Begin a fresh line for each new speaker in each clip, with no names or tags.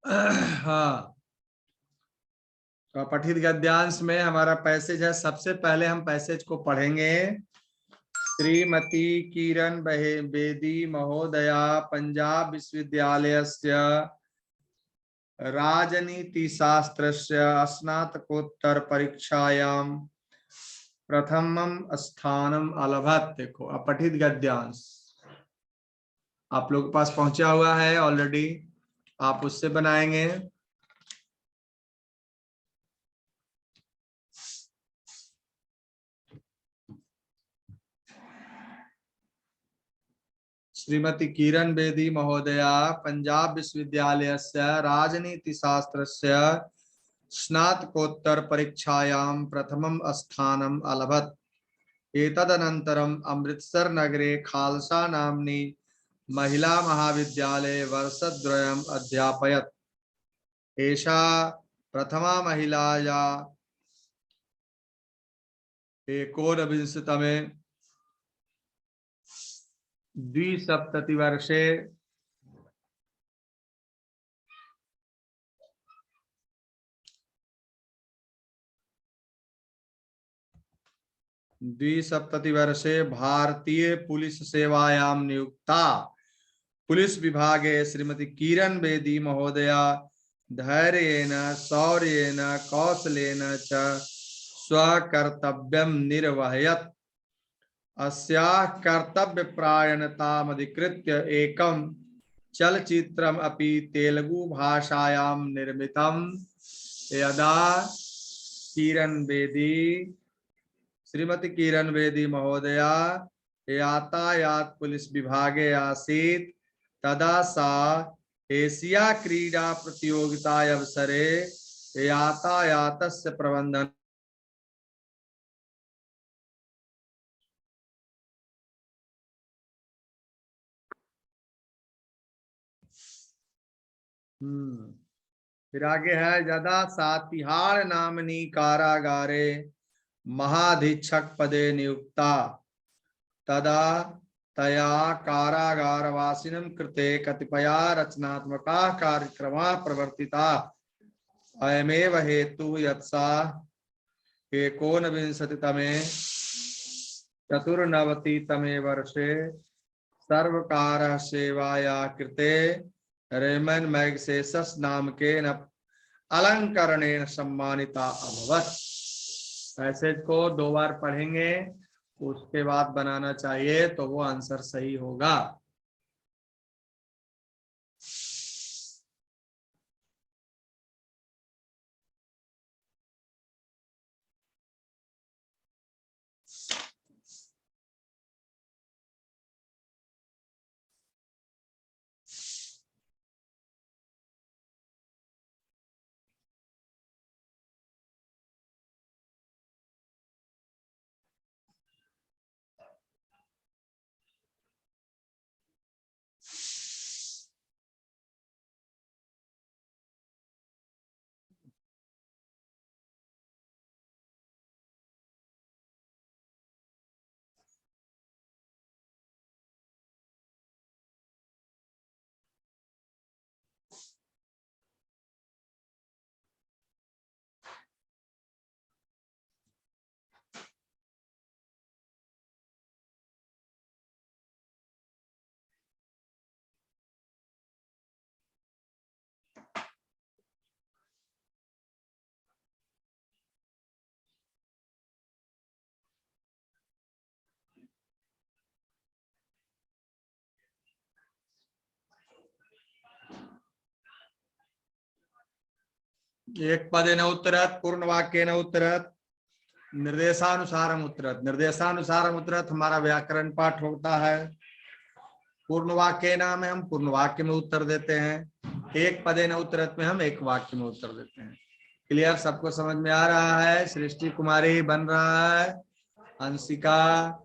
हाँ, तो पठित गद्यांश में हमारा पैसेज है। सबसे पहले हम पैसेज को पढ़ेंगे। श्रीमती किरण बेदी महोदया पंजाब विश्वविद्यालयस्य राजनीतिशास्त्रस्य स्नातकोत्तर परीक्षायां प्रथमं स्थानम अलभत। देखो, अपठित गद्यांश आप लोग के पास पहुंचा हुआ है ऑलरेडी, आप उससे बनाएंगे। श्रीमती किरण बेदी महोदया पंजाब विश्वविद्यालयस्य राजनीतिशास्त्रस्य स्नातकोत्तर परीक्षायां प्रथमं स्थानम् अलभत। एतदनन्तरम् अमृतसर नगरे खालसा नाम्नि महिला महाविद्यालये वर्षद्वयम् अध्यापयत्। एषा प्रथमा महिला या एकोनविंशतमे द्विसप्ततिवर्षे भारतीय पुलिस सेवायां नियुक्ता। पुलिस विभागे श्रीमती किरण बेदी महोदया धैर्येण शौर्येण कौशलेन च स्वकर्तव्यं निर्वहयत्। अस्याः कर्तव्यपरायणतामधिकृत्य एकं चलचित्रम् अपि तेलुगु भाषायां निर्मितम्। यदा श्रीमती किरण बेदी महोदया यातायात पुलिस विभागे आसीत् तदा सा एशिया क्रीडा प्रतियोगिता अवसरे यातायातस्य प्रबंधन फिर आगे है, यदा सा तिहाड़ नामनी कारागारे महाधीक्षक पदे नियुक्ता तदा तया कारागारवासिनं कृते कतिपया रचनात्मकाः कार्यक्रमाः प्रवर्तिताः। अयमेव हेतुः यत् सा एकोनविंशतितमे चतुर्नवतितमे वर्षे सर्वकारः सेवायाः कृते रेमन मैग्सेसस नामकेन अलंकरणेन सम्मानिता अभवत्। पैसेज को 2 बार पढ़ेंगे, उसके बाद बनाना चाहिए तो वो आंसर सही होगा। एक पदेन उत्तरत् पूर्णवाक्येन उत्तरत् निर्देशानुसारम उत्तरत्। निर्देशानुसारम उत्तरत् हमारा व्याकरण पाठ होता है। पूर्ण वाक्य नाम है, हम पूर्ण वाक्य में उत्तर देते हैं। एक पदेन उत्तरत में हम एक वाक्य में उत्तर देते हैं। क्लियर? सबको समझ में आ रहा है? सृष्टि कुमारी बन रहा है, Anshika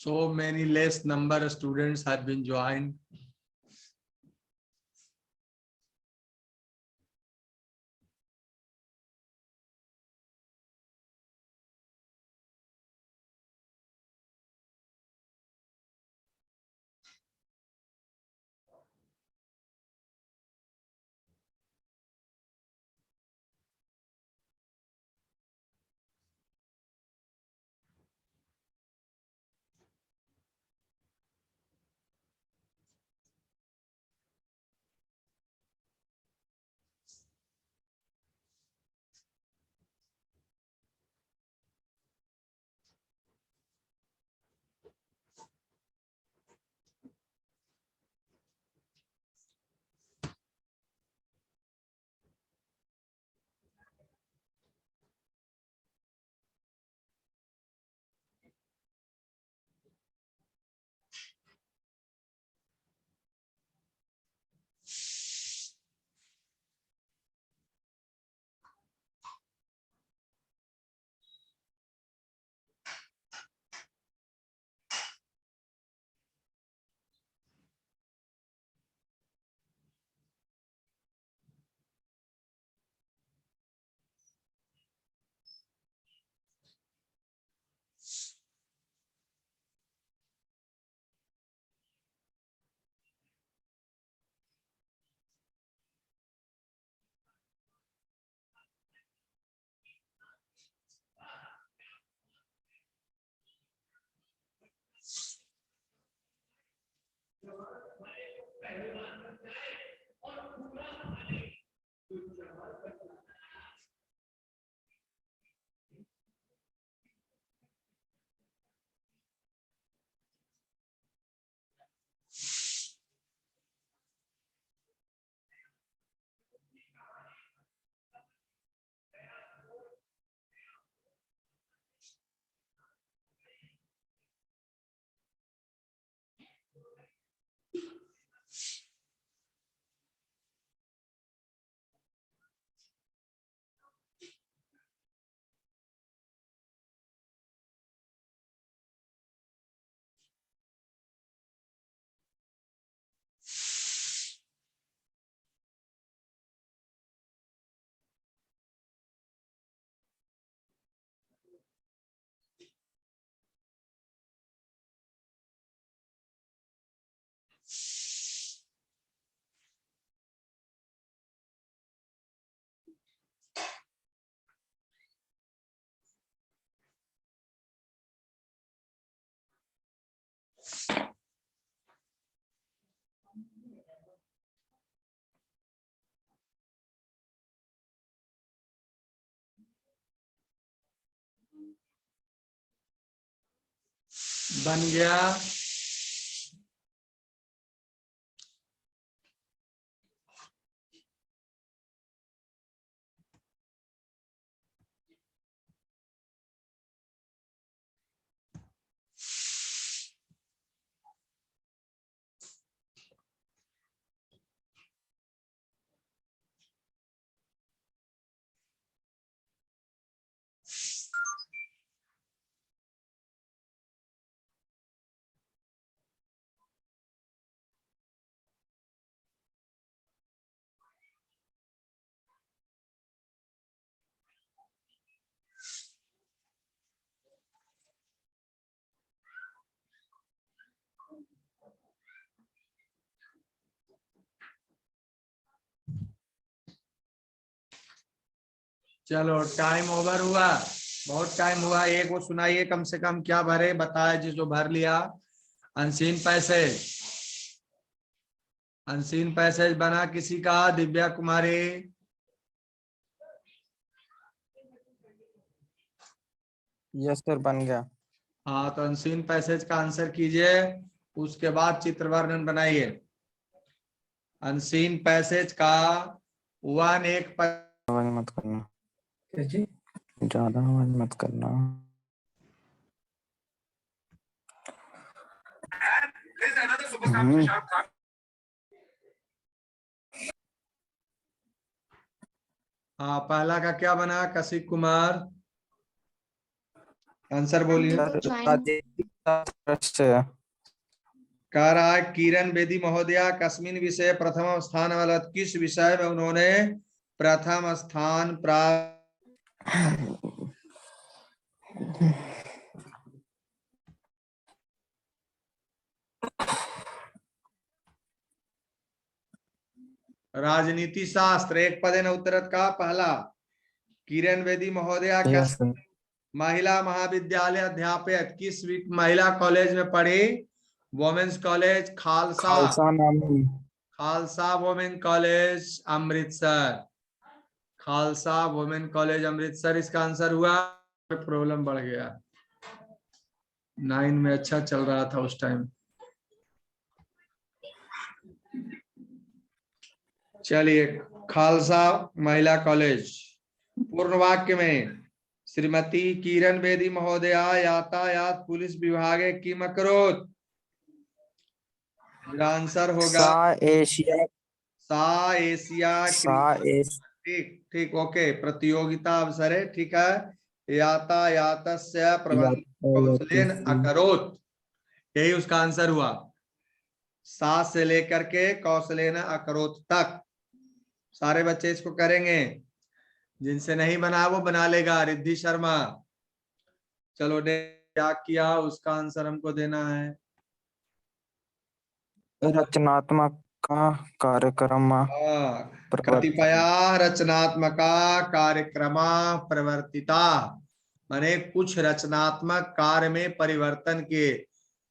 So many less number of students have been joined. बन गया। चलो टाइम ओवर हुआ, बहुत टाइम हुआ। एक वो सुनाइए कम से कम, क्या भरे बताए जिसको भर लिया। अनसीन पैसेज, अनसीन पैसेज बना किसी का? दिव्या कुमारी।
यस सर, बन गया।
हाँ तो अनसीन पैसेज का आंसर कीजिए, उसके बाद चित्र वर्णन बनाइए। अनसीन पैसेज का 1 पर
आवाज मत करना, ज्यादा आवाज मत करना।
हाँ पहला का क्या बना? कशिक कुमार, आंसर बोलिए।
सर
कह रहा है किरण बेदी महोदया कस्मिन विषय प्रथम स्थान वाला, किस विषय में उन्होंने प्रथम स्थान प्राप्त। राजनीति शास्त्र। एक पदेन उत्तरत का पहला, किरण बेदी महोदया
यस सर।
महिला महाविद्यालय अध्यापक किस महिला कॉलेज में पढ़ी। Women's college Khalsa.
खालसा नाम
Khalsa women college Amritsar. Khalsa women college Amritsar इसका आंसर हुआ। प्रॉब्लम बढ़ गया, 9 में अच्छा चल रहा था उस टाइम। चलिए, खालसा महिला कॉलेज। पूर्ण वाक्य में श्रीमती किरण बेदी महोदया यातायात पुलिस विभाग किम अकरोत्। आंसर होगा सा एशिया ठीक ठीक ओके, प्रतियोगिता अवसरे, ठीक है। यातायातस्य प्रबंध कौशलेन अकरोत्, यही उसका आंसर हुआ। सा से लेकर के कौशलेन अकरोत् तक सारे बच्चे इसको करेंगे, जिनसे नहीं बना वो बना लेगा। रिद्धि शर्मा, चलो ने क्या किया उसका आंसर हमको देना है।
रचनात्मक कार्यक्रम
कतिपय रचनात्मक कार्यक्रम प्रवर्तिता, माने कुछ रचनात्मक कार्य में परिवर्तन किए,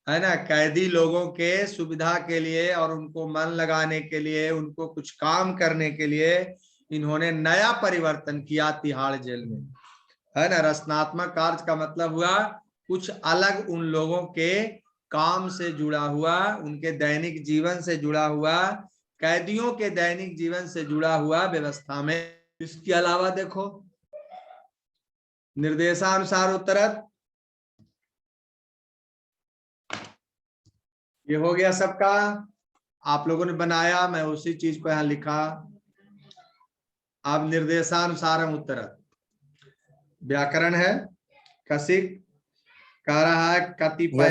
है ना। कैदी लोगों के सुविधा के लिए और उनको मन लगाने के लिए, उनको कुछ काम करने के लिए इन्होंने नया परिवर्तन किया तिहाड़ जेल में, है ना। रचनात्मक कार्य का मतलब हुआ कुछ अलग उन लोगों के काम से जुड़ा हुआ, उनके दैनिक जीवन से जुड़ा हुआ, कैदियों के दैनिक जीवन से जुड़ा हुआ व्यवस्था में। इसके अलावा देखो निर्देशानुसार उत्तरत, ये हो गया सबका। आप लोगों ने बनाया, मैं उसी चीज को यहां लिखा। अब निर्देशानुसार उत्तरत व्याकरण है। कसिक कह रहा है कतिपय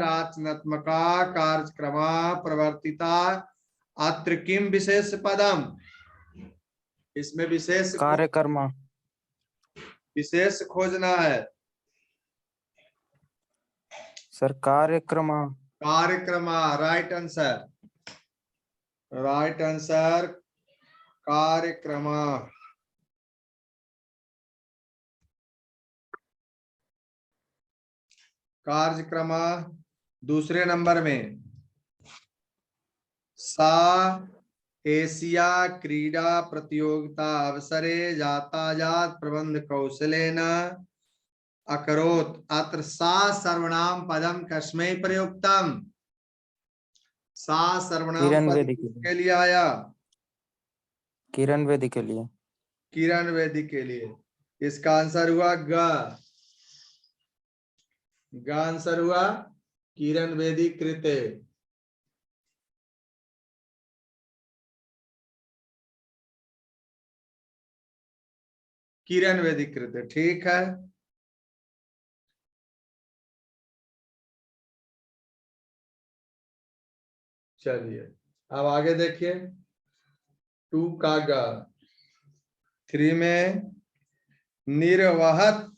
रचनात्मक कार्यक्रम प्रवर्तिता अत्र किम विशेष पदम। इसमें विशेष
कार्यक्रम,
विशेष खोजना है
सर। कार्यक्रम
कार्यक्रम, राइट आंसर, राइट आंसर कार्यक्रम। कार्यक्रम दूसरे नंबर में सा एशिया क्रीडा प्रतियोगिता अवसरे यातायात प्रबंध कौशलेन अकरोत् अत्र सा सर्वनाम पदम कस्मै प्रयुक्तम। सा सर्वनाम
किरण
पद
बेदी
के लिए आया।
किरण बेदी के लिए।
किरण बेदी के लिए। इसका आंसर हुआ ग। ग आंसर हुआ किरण बेदी कृते। किरण बेदी कृते, ठीक है। चलिए अब आगे देखिए 2 का ग। 3 में निर्वहत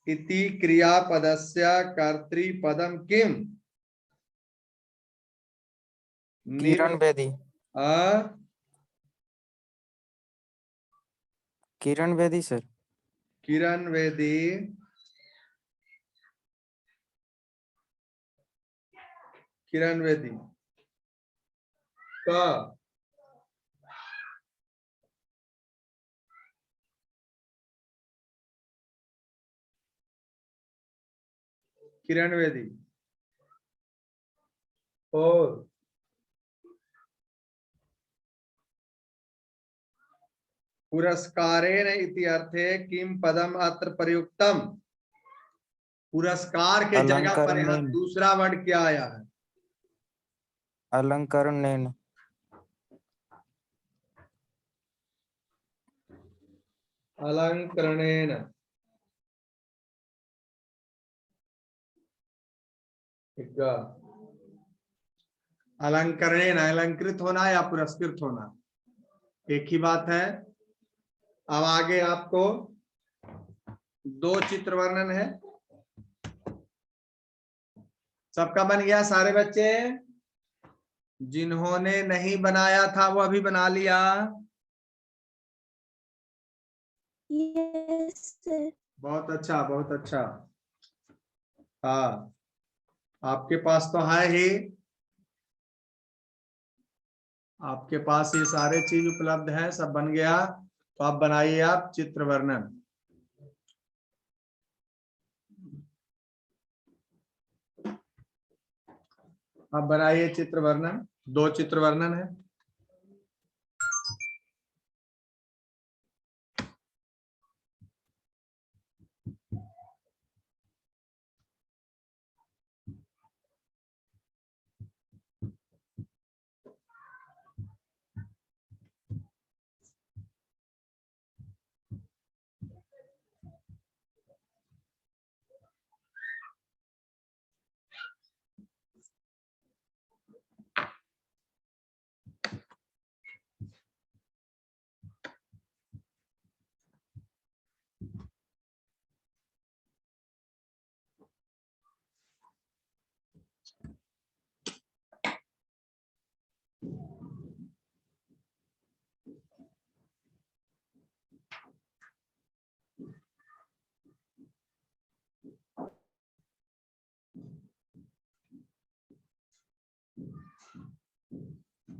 इति क्रियापदस्य कर्तृपदम किम।
किरण बेदी।
आ?
किरण बेदी सर।
किरण बेदी किरण बेदी का किरण बेदी और पुरस्कारेण इति अर्थे किम पदम अत्र प्रयुक्तम। पुरस्कार के जगह पर यहाँ दूसरा वर्ड क्या आया है।
अलंकरणेन।
अलंकरणेन। अलंकरणेन अलंकृत होना या पुरस्कृत होना एक ही बात है। अब आगे आपको दो चित्र वर्णन है। सबका बन गया सारे बच्चे? जिन्होंने नहीं बनाया था वो अभी बना लिया।
Yes sir.
बहुत अच्छा बहुत अच्छा। हाँ आपके पास तो है ही, आपके पास ये सारे चीज उपलब्ध है, सब बन गया। तो आप बनाइए आप चित्र वर्णन। आप बनाइए चित्र वर्णन, दो चित्र वर्णन है।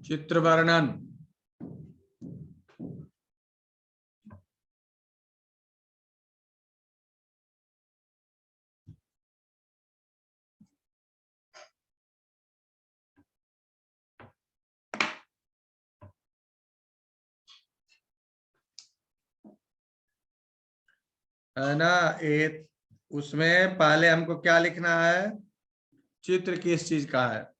चित्र वर्णन। है ना, एक उसमें पहले हमको क्या लिखना है, चित्र किस चीज का है।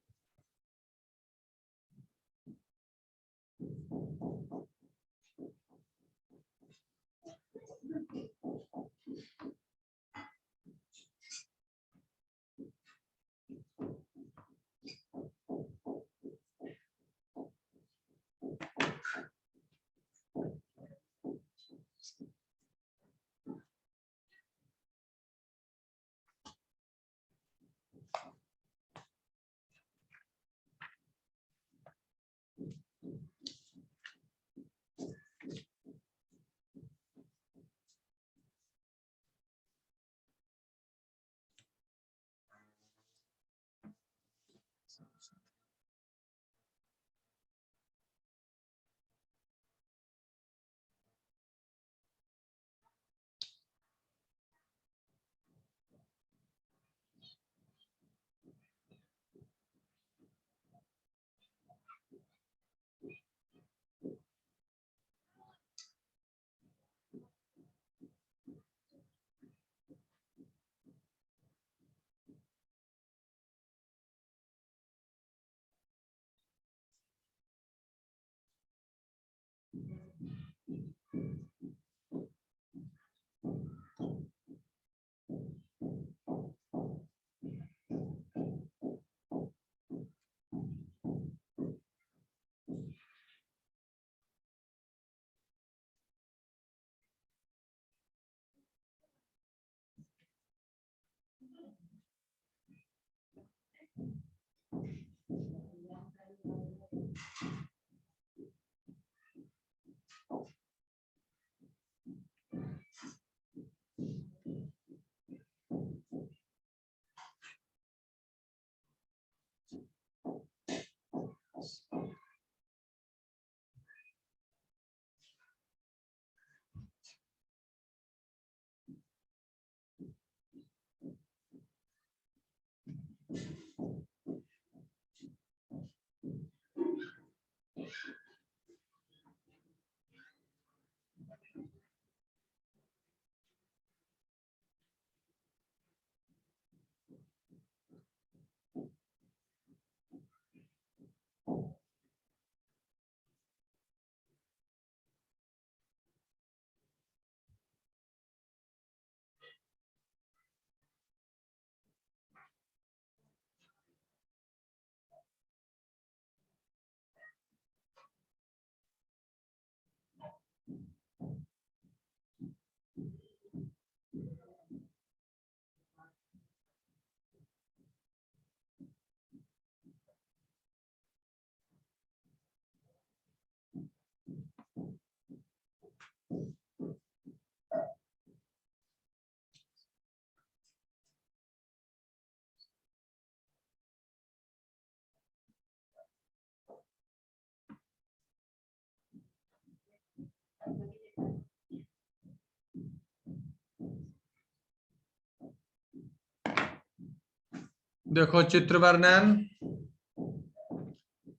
देखो चित्र वर्णन,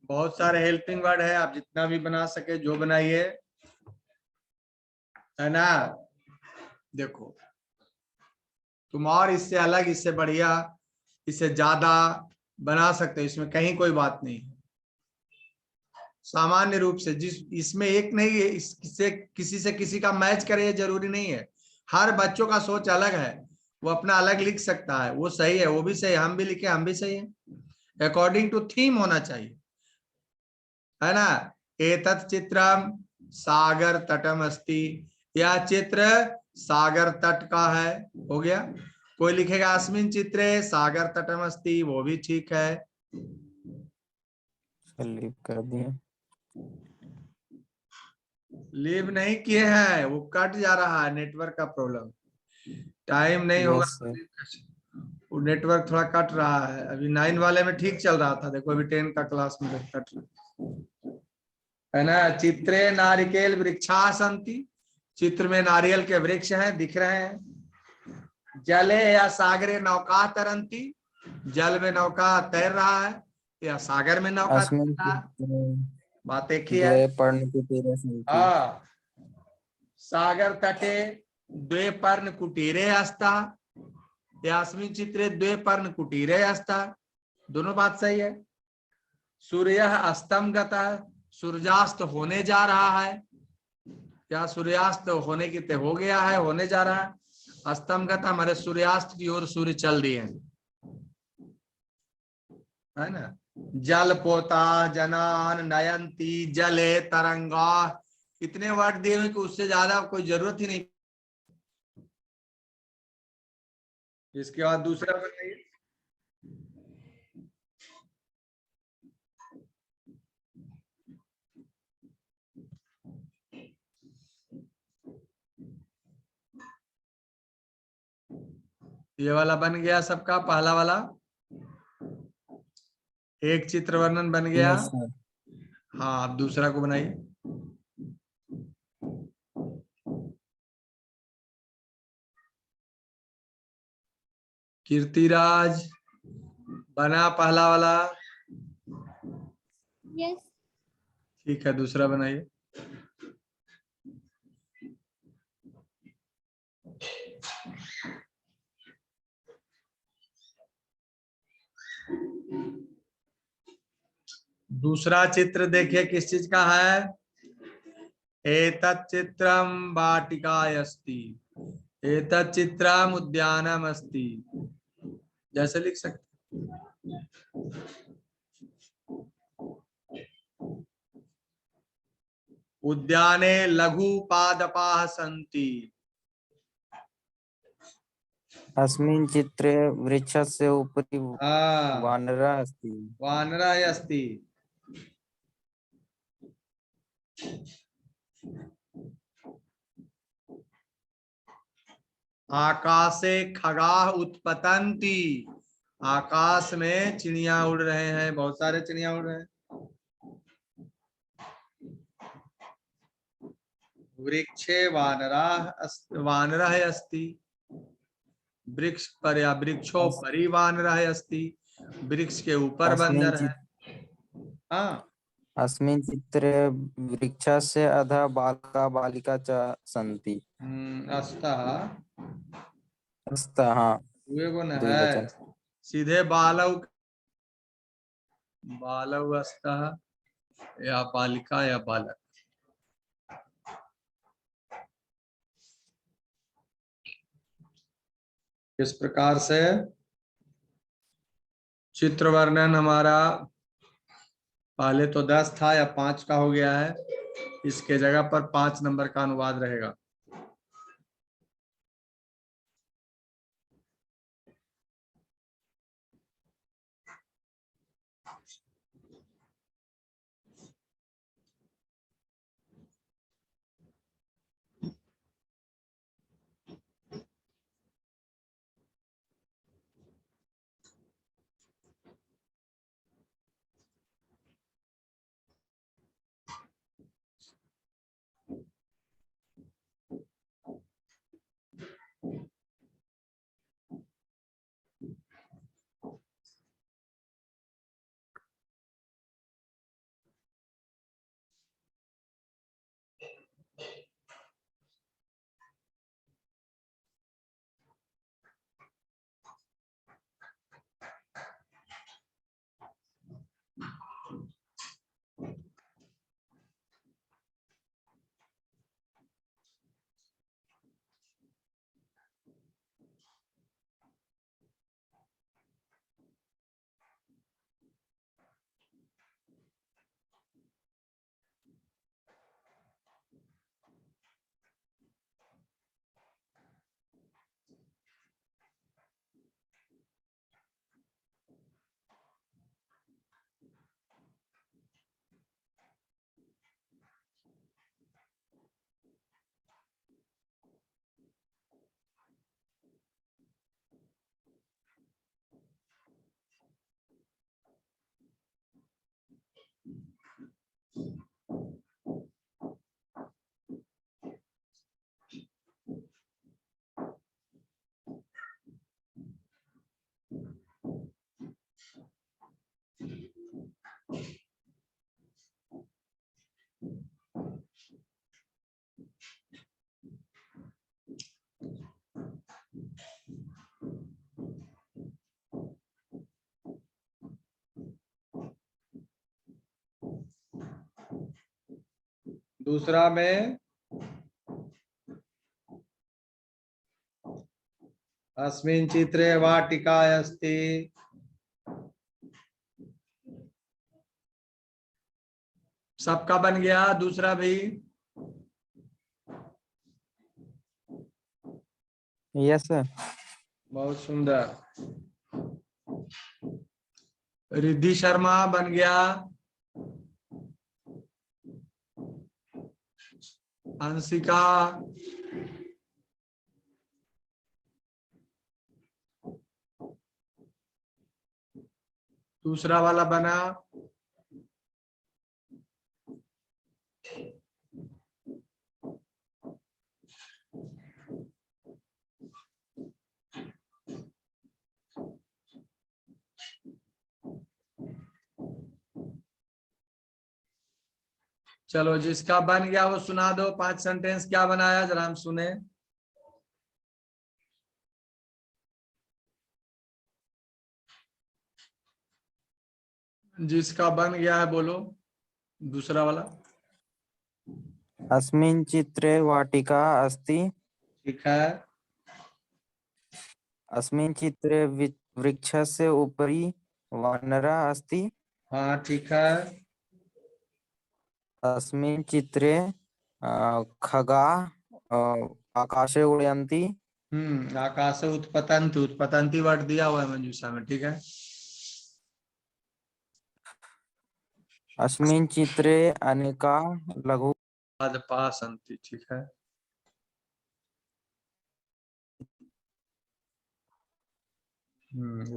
बहुत सारे हेल्पिंग वर्ड है, आप जितना भी बना सके जो बनाइए, है ना। देखो तुम और इससे अलग, इससे बढ़िया, इससे ज्यादा बना सकते हो, इसमें कहीं कोई बात नहीं है। सामान्य रूप से जिस इसमें एक नहीं है, इससे किसी से किसी का मैच करे ये जरूरी नहीं है। हर बच्चों का सोच अलग है, वो अपना अलग लिख सकता है, वो सही है, वो भी सही, हम भी लिखे हम भी सही है। अकॉर्डिंग टू थीम होना चाहिए, है ना। एतत् चित्रम सागर तटम अस्ति, यह चित्र सागर तट का है, हो गया। कोई लिखेगा अस्मिन चित्रे सागर तटम अस्ति, वो भी ठीक है।
लीव कर दिए।
लीव नहीं किए हैं, वो कट जा रहा है, नेटवर्क का प्रॉब्लम, टाइम नहीं होगा
यस
तो
सर।
leave कैसे? वो नेटवर्क थोड़ा कट रहा है, अभी 9 वाले में ठीक चल रहा था, देखो अभी 10 का क्लास में कट रहा है ना। चित्रे नारिकेल वृक्षा संति, चित्र में नारियल के वृक्ष हैं, दिख रहे हैं। जले या सागरे नौका तरंती, जल में नौका तैर रहा है या सागर में नौका तैर
अस्मिन्
रहा है,
चित्रे
बात एक ही है।
द्वे पर्णकुटीरे सन्ति।
हाँ, सागर तटे द्वे पर्ण कुटीरे अस्ता, यास्मिन चित्रे द्वे पर्ण कुटीरे अस्ता, दोनों बात सही है। सूर्य अस्तम गता, सूर्यास्त होने जा रहा है, या सूर्यास्त होने की हो गया है, होने जा रहा है। अस्तम गता हमारे सूर्यास्त की ओर सूर्य चल दिए, है ना। जल पोता जनान नयंती जले तरंगा, इतने वर्ड दिए हुए कि उससे ज्यादा कोई जरूरत ही नहीं। इसके बाद दूसरा बताइए। ये वाला बन गया सबका, पहला वाला एक चित्र वर्णन बन गया।
Yes sir.
हाँ, आप दूसरा को बनाइए। कीर्तिराज बना पहला वाला,
यस।
ठीक है, दूसरा बनाइए। दूसरा चित्र देखिए किस चीज का है। एतत् चित्रम वाटिकाय अस्ति, एतत् चित्रम उद्यानम अस्ति, जैसे लिख सकते। उद्याने लघु पादपाः सन्ति,
अस्मिन् चित्रे वृक्षस्य उपरि
हाँ,
वानरः अस्ति।
वानरः अस्ति। आकाशे खगाः उत्पतन्ति, आकाश में चिड़िया उड़ रहे हैं, बहुत सारे चिड़िया उड़ रहे हैं। वृक्षे वानरः अस्ति, वृक्ष पर या वृक्षो
अस्-
परि वानरः अस्ति, वृक्ष के ऊपर
अस्मिन्
बंदर है। हाँ,
अस्मिन् चित्रे वृक्षस्य अधः बालका बालिका च सन्ति।
अस्तः,
अस्तः हाँ।
हुए को न है,
द्विवचन।
सीधे बालौ, बालौ अस्तः या बालिका या बालक। इस प्रकार से चित्र वर्णन हमारा पहले तो 10 था या 5 का हो गया है, इसके जगह पर 5 नंबर का अनुवाद रहेगा। दूसरा में अस्मिन् चित्रे वाटिका अस्ति। सबका बन गया। दूसरा भी
यस सर।
बहुत सुंदर। रिद्धि शर्मा बन गया। अंशिका, दूसरा वाला बना। चलो जिसका बन गया वो सुना दो। 5 सेंटेंस क्या बनाया जरा हम सुने। जिसका बन गया है बोलो। दूसरा वाला।
अस्मिन् चित्रे वाटिका अस्ति।
ठीक है।
अस्मिन् चित्रे वृक्षस्य उपरि वानरः अस्ति।
हाँ ठीक है।
अस्मिन् चित्रे खगाः आकाशे उड़न्ति।
आकाश उत्पतंती, उत्पतंती वर्ड दिया हुआ है मंजूषा में। ठीक है।
अस्मिन् चित्रे अनेका लघु
पादपा सन्ति। ठीक है।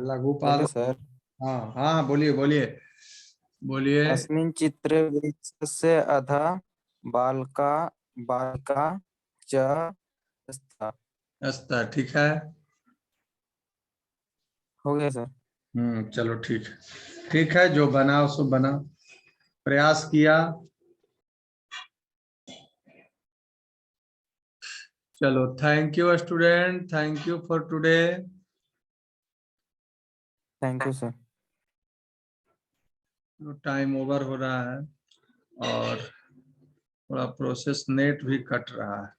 लघु पाद।
बोले सर।
हाँ हाँ बोलिए बोलिए बोलिए।
अस्मिन् चित्रे वृक्षस्य अधः बालका बालिका च स्तः।
अस्तर। ठीक है।
हो गया सर।
चलो ठीक है। ठीक है, जो बना सो बना। प्रयास किया। चलो thank you student, thank you for today.
Thank you sir.
Time over हो रहा है और थोड़ा प्रोसेस नेट भी कट रहा है।